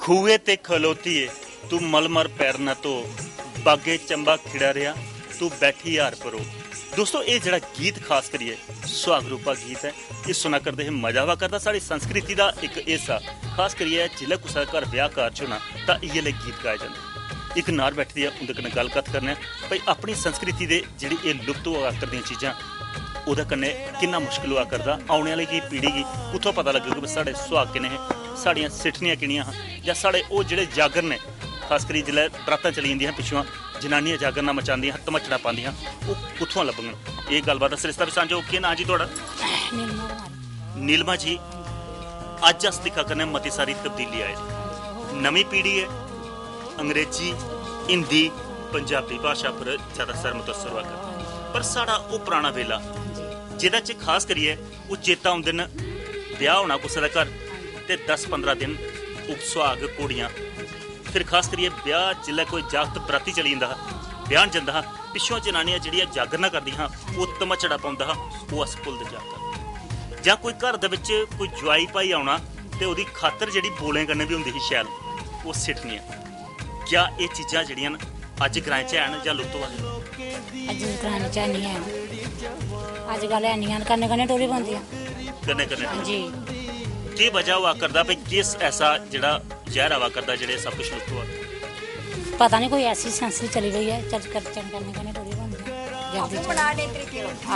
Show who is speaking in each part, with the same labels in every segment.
Speaker 1: ਖੂਏ ਤੇ ਖਲੋਤੀ ਏ ਤੂੰ ਮਲਮਰ ਪੈਰ ਨਾ ਧੋ ਬਾਗੇ ਚੰਬਾ ਖਿੜਾ ਰਿਆ ਤੂੰ ਬੈਠੀ ਹਾਰ ਪਰੋ। दोस्तों ये जरा गीत खास करिए सुहाग रूपा गीत है ये सुना करते हैं मजा वा करता साड़ी संस्कृति का एक हिस्सा खास करिए जिले कुछ घर ब्याह कारज होना तो ये ले गीत गाए जाते एक नार बैठती है उनके कन्नै गलबात करने भाई अपनी संस्कृति के जी ये लुप्त हुआ करदियां चीज़ां उहदे कन्नै कितना मुश्किल हुआ करता आने वाली की पीढ़ी की उत्थों पता लगेगा कि साढ़े सुहाग किने साड़ियां सिठनियां किनियां या साढ़े वो जिहड़े जागर ने खास करी जिसलै बरातां चली जंदियां पिछों जनानियां जागरना मचांदियां धमचड़ा पांदियां वो कुत्थों लभगन ये गलबात दा सरिस्ता भी सांझो की नां जी तुहाडा नीलमा जी अज अस दिक्खा करने मती सारी तब्दीली आए नवीं पीढ़ी है अंग्रेजी हिंदी पंजाबी भाषा पर ज़्यादा सर मुतसर हुआ करता पर साड़ा वो पुराना वेला जिहदा च खास करिए वो चेता आउंदे न ब्याह होना कुसै दा घर ते 10-15 दिन सुहाग घोड़ियां फिर खास करिए ब्याह जिसलै कोई जागत बराती चली जंदा ब्याह जंदा हा पिछों जनानियां जिहड़ियां जागरना करदियां वो धमचड़ा पाउंदा हा वो अस भुलदे जाकर जां कोई घर दे विच कोई जवाई भाई आउणा ते ओहदी खातर जिहड़ी बोलें कन्नै भी हुंदी ही शैल वो सिठनियां क्या ये चीज़ां जिहड़ियां अज ग्राएं च हैन जां लुप्त होआ दियां
Speaker 2: अज ग्राएं च नहीं है अजकल है कन्नै कन्नै टोरी पौंदियां
Speaker 1: कन्नै कन्नै
Speaker 2: जी
Speaker 1: की वजह हुआ करदा भाई किस ऐसा जिहड़ा जहर हवा करदा जिहड़े सब कुछ लुप्त हुआ
Speaker 2: पता नहीं कोई ऐसी सेंसरी चली गई है चल कर चल करने कन्नै टोरी पौंदियां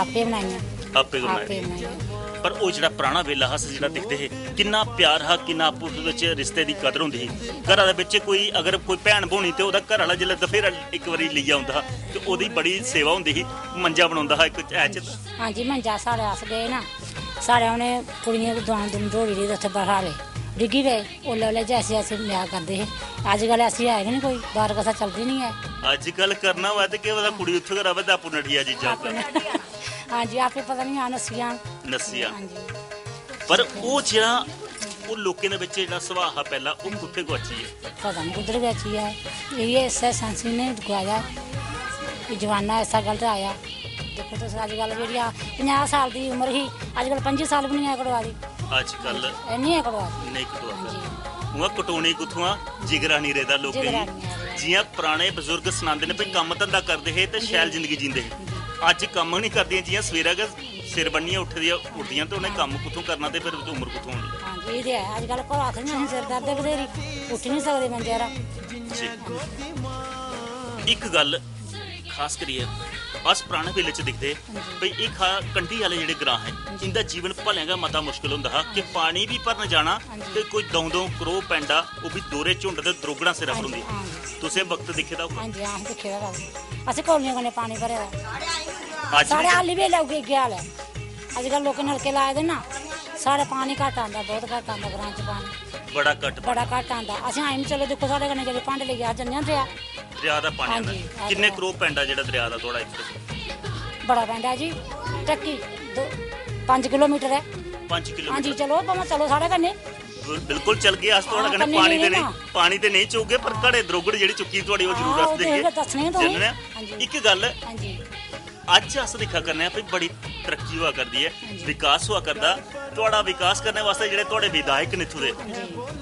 Speaker 2: आपे बनाइयां
Speaker 1: आपे बनाइयां पर वो जिहड़ा पुराना वेला हा जिहड़ा दिखदे हे किन्ना प्यार हा किन्ना आपू विच रिश्ते दी कदर हुंदी ही घरा दे विच कोई अगर कोई भैन भोनी ते ओहदा घर वाला जिल्लै दफेरा एक बारी लेई आउंदा हा ते ओहदी बड़ी सेवा हुंदी ही मंजा बनाउंदा हा एक ऐच
Speaker 2: हां जी मंजा साढ़े अस गए ना साढ़े उन्हें कुड़ियां को दुआन दुम दौड़ी रही उत्थे बैठा ले डिग्गी गए ओल्ले ओल्ले जैसे ऐसे ब्याह करते हे अजकल ऐसी है नहीं कोई बार कसा चलती नहीं है
Speaker 1: अजकल करना हुआ ते केह् पता कुड़ी उत्थे गै रवै ते आपू नठिया चीजां
Speaker 2: हाँ जी आपे पता नहीं नस्सियां
Speaker 1: नस्सियां पर वो जेड़ा वो लोकें दे विच जेड़ा सुभाऽ हा पहला वो कुत्थे गुआची है
Speaker 2: पता नहीं कुद्धर गुआची है ये ऐसा सेंसरी ने गुआया कि जमाना ऐसा गलत आया देखो तो अजकल जी 50 साल की उम्र ही अजकल 25 साल भी नहीं है कटवा दी
Speaker 1: अजकल
Speaker 2: नहीं है कटवा
Speaker 1: नहीं कटवा उहाँ कटोनी कुत्थों जिगरा नहीं रहता लोकें जियां पुराने बजुर्ग सनांदे ने भाई कम्म धंधा करदे हे ते शैल जिंदगी जींदे हे अज कम्म नहीं करदियां जियां सवेरे गै सिर बन्नियां उठदियां ते उन्हें कम्म कुत्थों करना ते फिर उम्र कुत्थों होनी
Speaker 2: हां जी ये है अजकल कोल हत्थ नहीं सिर दर्द बथेरी उठ नहीं सकदे मंजेरा
Speaker 1: एक गल खास करिए अस पुराने वेले च दिखदे भाई एक कंढी वाले जेहड़े ग्रां है इंदा जीवन भलेआं गै मता मुश्किल हुंदा हा कि पानी भी भरन जाना ते कोई दौं करो पैंडा वो भी दोरे झुंड ते द्रोगड़ा सिरा पर हुंदी तुसें वक्त दिक्खे दा
Speaker 2: हां जी हां दिक्खे दा असें कौलियां कन्नै पानी भरे दा साढ़े हाली वेले उगे गया है अजकल लोकें नलके लाए दे ना साढ़े पानी घट आंदा बहुत घट आंदा ग्रां च पानी बड़ा घट आंदा असें आई चलो देखो साढ़े कन्नै जदे भांडे लेइयै जन्ने
Speaker 1: दरिया दा पानी आंदा किन्ने करो पैंडा जेड़ा दरिया दा थोड़ा एक
Speaker 2: बड़ा पैंडा जी टक्की 5 किलोमीटर है
Speaker 1: 5 किलोमीटर
Speaker 2: हां जी चलो भावें चलो साढ़े कन्नै
Speaker 1: बिल्कुल चल गए अस थोड़ा कन्नै पानी ते नहीं चुगे पर घड़े द्रोगड़ जेड़ी चुकी थोड़ी वो जरूर रस देगे
Speaker 2: दसने तो
Speaker 1: एक गल अज अस दिक्खा करने भाई बड़ी तरक्की हुआ करदी है विकास हुआ करदा थोड़ा विकास करने वास्ते जेड़े थोड़े विधायक ने इत्थों दे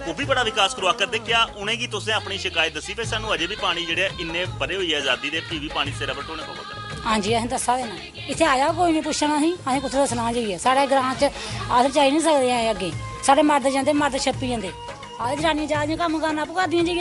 Speaker 1: वो भी बड़ा विकास करवा करदे क्या उनेंगी तुसें अपनी शिकायत दसी भाई सानू अजे भी पानी जेड़े इन्ने भरे होई आजादी दे फ्ही भी पानी सिरा पर ढोने पवा करदा
Speaker 2: हां जी असें दस्सा देना इत्थे आया कोई नहीं पुछना असें कुत्थे दसना जाइए साढ़े ग्रां च अस जाई नहीं सकदे हैं अग्गे साढ़े मर्द जांदे मर्द छप्पी जांदे आए जनानियां जादियां कम्म करना आपू करदियां जी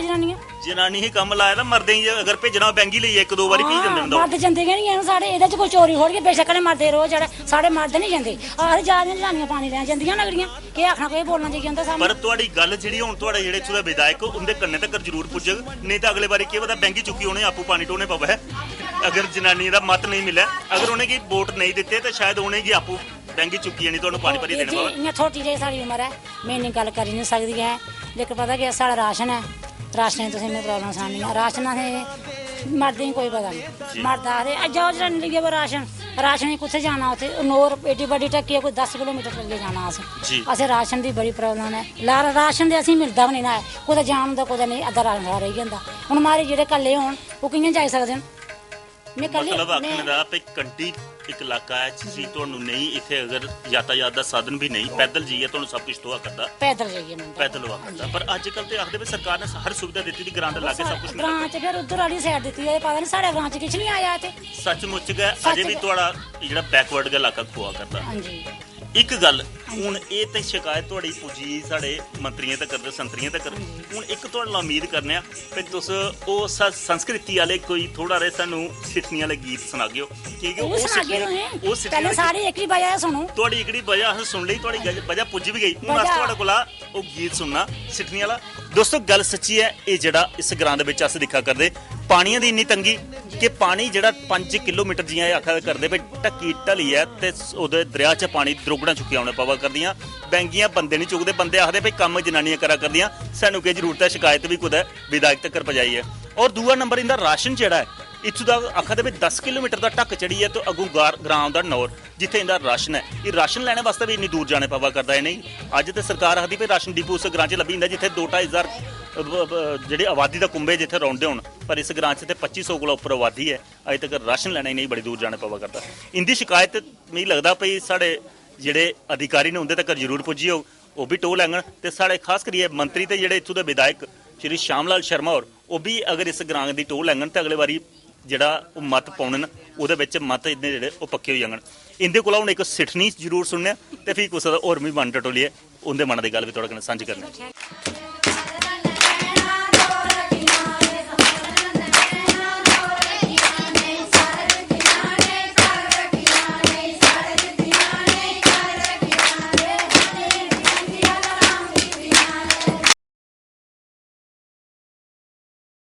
Speaker 1: जनानी ही कम्म लाया मर्दें अगर भेजना बैंगी लेइयै एक दो बारी भेज दिंदे
Speaker 2: मर्द जंदे गै नहीं साढ़े एह्दे च कोई चोरी थोड़ी बेशक ने मर्दे रोज जेह्ड़े साढ़े मर्द नहीं जंदे आखदे जादियां जनानियां पानी लैन जंदियां नगरियां केह् आखना कोई बोलना जाइयै उंदे सामने
Speaker 1: पर तुहाडी गल जेह्ड़ी हुण तुहाडे जेह्ड़े इत्थूं दे विधायक उंदे कन्नै तक्कर जरूर पुज्जग नहीं तां अगले बारी केह् पता बैंगी चुक्की उ'नें आपूं पानी ढोने पवै अगर जनानियें दा मत नहीं मिले अगर उ'नेंगी वोट नहीं दित्ते ते शायद उ'नेंगी आपूं बैंगी चुक्की जानी तुहानूं पानी भरियै देना पवै
Speaker 2: इ'यां छोटी जेही साढ़ी उम्र है में इन्नी गल्ल करी नहीं सकदी है लेकिन पता कि साढ़ा राशन है राशन दी तुसें में प्रॉब्लम सनानी है राशन असें मर्दें गी कोई पता नहीं मर्द आखदे जाओ जनानी लेइयै राशन कुत्थै जाना उत्थे नौर एड्डी बड्डी टक्की है कोई 10 किलोमीटर चलिए जाना असें राशन दी बड़ी प्रॉब्लम है राशन ते असें मिलदा भी नहीं ना है कुतै जान होंदा कुतै नहीं अद्धा राशन रेही जंदा हुण मारे जेह्ड़े कल्ले होन ओह् कि'यां जाई सकदे न में कल्ले
Speaker 1: मतलब आखने दा भाई कंढी ਇੱਕ ਇਲਾਕਾ ਹੈ ਜੀ ਤੁਹਾਨੂੰ ਨਹੀਂ ਇੱਥੇ ਅਗਰ ਯਾਤਾਯਾਤ ਦਾ ਸਾਧਨ ਵੀ ਨਹੀਂ ਪੈਦਲ ਜਾਈਏ ਤੁਹਾਨੂੰ ਸਭ ਕੁਝ ਤੋਆ ਕਰਦਾ
Speaker 2: ਪੈਦਲ ਜਾਈਏ ਮੁੰਡਾ
Speaker 1: ਪੈਦਲ ਹੋਆ ਕਰਦਾ ਪਰ ਅੱਜ ਕੱਲ ਤੇ ਆਖਦੇ ਵੀ ਸਰਕਾਰ ਨੇ ਹਰ ਸੁਵਿਧਾ ਦਿੱਤੀ ਦੀ ਗ੍ਰਾਂਟ ਲਾ ਕੇ ਸਭ ਕੁਝ
Speaker 2: ਗ੍ਰਾਂ ਚ ਫਿਰ ਉਧਰ ਵਾਲੀ ਸਾਈਡ ਦਿੱਤੀ ਹੈ ਪਤਾ ਨਹੀਂ ਸਾਡੇ ਗ੍ਰਾਂ ਚ ਕੁਛ ਨਹੀਂ ਆਇਆ ਇੱਥੇ
Speaker 1: ਸੱਚਮੁੱਚ ਗਿਆ ਅਜੇ ਵੀ ਤੁਹਾਡਾ ਜਿਹੜਾ ਬੈਕਵਰਡ ਦਾ ਇਲਾਕਾ ਖੋਆ ਕਰਦਾ
Speaker 2: ਹਾਂਜੀ
Speaker 1: ਇੱਕ ਗੱਲ ਹੁਣ ਇਹ ਤੇ ਸ਼ਿਕਾਇਤ ਤੁਹਾਡੀ ਪੁੱਜੀ ਸਾਡੇ ਮੰਤਰੀਆਂ ਤੱਕ ਕਰਦੇ ਸੰਤਰੀਆਂ ਤੱਕ ਹੁਣ ਇੱਕ ਤੁਹਾਡੇ ਨਾਲ ਉਮੀਦ ਕਰਨੇ ਆ ਕਿ ਤੁਸੀਂ ਉਹ ਸੰਸਕ੍ਰਿਤੀ ਵਾਲੇ ਕੋਈ ਥੋੜਾ ਰੇ ਸਾਨੂੰ ਸਿੱਠਣੀ ਵਾਲੇ ਗੀਤ ਸੁਣਾ ਗਿਓ ਕਿਉਂਕਿ
Speaker 2: ਉਹ ਸੁਣਾ ਕੇ
Speaker 1: ਉਹ
Speaker 2: ਪਹਿਲੇ ਸਾਰੇ ਇੱਕ ਹੀ ਵਜ੍ਹਾ ਸੁਣੋ
Speaker 1: ਤੁਹਾਡੀ ਇਕੜੀ ਵਜ੍ਹਾ ਅਸੀਂ ਸੁਣ ਲਈ ਤੁਹਾਡੀ ਵਜ੍ਹਾ ਪੁੱਜ ਵੀ ਗਈ ਹੁਣ ਅਸੀਂ ਤੁਹਾਡੇ ਕੋਲ ਉਹ ਗੀਤ ਸੁਣਨਾ ਸਿੱਠਣੀ ਵਾਲਾ ਦੋਸਤੋ ਗੱਲ ਸੱਚੀ ਹੈ ਇਹ ਜਿਹੜਾ ਇਸ ਗ੍ਰਾਂ ਦੇ ਵਿੱਚ ਅਸੀਂ ਦਿਖਾ ਕਰਦੇ ਪਾਣੀਆਂ ਦੀ ਇੰਨੀ ਤੰਗੀ ਕਿ ਪਾਣੀ ਜਿਹੜਾ 5 ਕਿਲੋਮੀਟਰ ਜੀਆਂ ਆਖਾ ਕਰਦੇ ਵੀ ਢੱਕੀ ਢਲੀ ਹੈ ਤੇ ਉਹਦੇ ਦਰਿਆ 'ਚ ਪਾਣੀ ਦਰੋਗਣਾ ਚੁੱਕਿਆ ਆਉਣੇ ਪਵਾ ਕਰਦੀਆਂ ਬੈਂਕੀਆਂ ਬੰਦੇ ਨਹੀਂ ਚੁੱਕਦੇ ਬੰਦੇ ਆਖਦੇ ਵੀ ਕੰਮ ਜਨਾਨੀਆਂ ਕਰਾ ਕਰਦੀਆਂ ਸਾਨੂੰ ਕੀ ਜ਼ਰੂਰਤ ਹੈ ਸ਼ਿਕਾਇਤ ਵੀ ਖੁਦ ਹੈ ਵਿਧਾਇਕ ਤੱਕ ਪਜਾਈ ਹੈ ਔਰ ਦੂਆ ਨੰਬਰ ਇਹਦਾ ਰਾਸ਼ਨ ਜਿਹੜਾ ਹੈ ਇੱਥੋਂ ਦਾ ਆਖਾ ਦੇ ਵੀ 10 ਕਿਲੋਮੀਟਰ ਦਾ ਢੱਕ ਚੜੀ ਹੈ ਤੇ ਅੱਗੋਂ ਗ੍ਰਾਮ ਦਾ ਨੌਰ ਜਿੱਥੇ ਇਹਦਾ ਰਾਸ਼ਨ ਹੈ ਇਹ ਰਾਸ਼ਨ ਲੈਣੇ ਵਾਸਤੇ ਵੀ ਇੰਨੀ ਦੂਰ ਜਾਣੇ ਪਵਾ ਕਰਦਾ ਹੈ ਨਹੀਂ ਅੱਜ ਤੇ ਸਰਕਾਰ ਆਖਦੀ ਵੀ ਰਾਸ਼ਨ ਡਿਪੂ ਉਸ ਗ੍ਰਾਂ 'ਚ ਲੱਭੀ ਜਾਂਦਾ ਜਿੱਥੇ 2-2.5 ਜਿਹੜੇ ਆਬਾਦੀ ਦਾ ਕੁੰਬੇ ਜਿੱਥੇ ਰੌਂਦੇ ਹੋਣ ਪਰ ਇਸ ਗ੍ਰਾਂ 'ਚ ਤੇ 2500 ਕੋਲ ਉੱਪਰ ਆਬਾਦੀ ਹੈ ਅਜੇ ਤੱਕ ਰਾਸ਼ਨ ਲੈਣਾ ਹੀ ਨਹੀਂ ਬੜੀ ਦੂਰ ਜਾਣੇ ਪਵਾ ਕਰਦਾ ਇੰਦੀ ਸ਼ਿਕਾਇਤ ਮੈਨੂੰ ਲੱਗਦਾ ਪਈ ਸਾਡੇ ਜਿਹੜੇ ਅਧਿਕਾਰੀ ਨੇ ਉਹਦੇ ਤੱਕ ਜ਼ਰੂਰ ਪੁੱਜੀ ਹੋ ਉਹ ਵੀ ਟੋਲ ਲੈਣ ਤੇ ਸਾਡੇ ਖਾਸ ਕਰੀਏ ਮੰਤਰੀ ਤੇ ਜਿਹੜੇ ਇੱਥੋਂ ਦੇ ਵਿਧਾਇਕ ਸ਼੍ਰੀ ਸ਼ਾਮ ਲਾਲ ਸ਼ਰਮਾ ਹੋਰ ਉਹ ਵੀ ਅਗਰ ਇਸ ਗ੍ਰਾਂ ਦੀ ਟੋਲ ਲੈਣ ਤੇ ਅਗਲੇ ਵਾਰੀ ਜਿਹੜਾ ਉਹ ਮਤ ਪਾਉਣ ਉਹਦੇ ਵਿੱਚ ਮਤ ਇਹਦੇ ਜਿਹੜੇ ਉਹ ਪੱਕੇ ਹੋ ਜਾਣ ਇਹਦੇ ਕੋਲ ਹੁਣ ਇੱਕ ਸਿੱਠਣੀ ਜ਼ਰੂਰ ਸੁਣਨਾ ਤੇ ਫਿਰ ਕੁਛ ਹੋਰ ਵੀ ਬਣ ਟਟੋਲੀਏ ਉਹਦੇ ਮਨ ਦੀ ਗੱਲ ਵੀ ਤੁਹਾਡੇ ਨਾਲ ਸਾਂਝੀ ਕਰਨੀ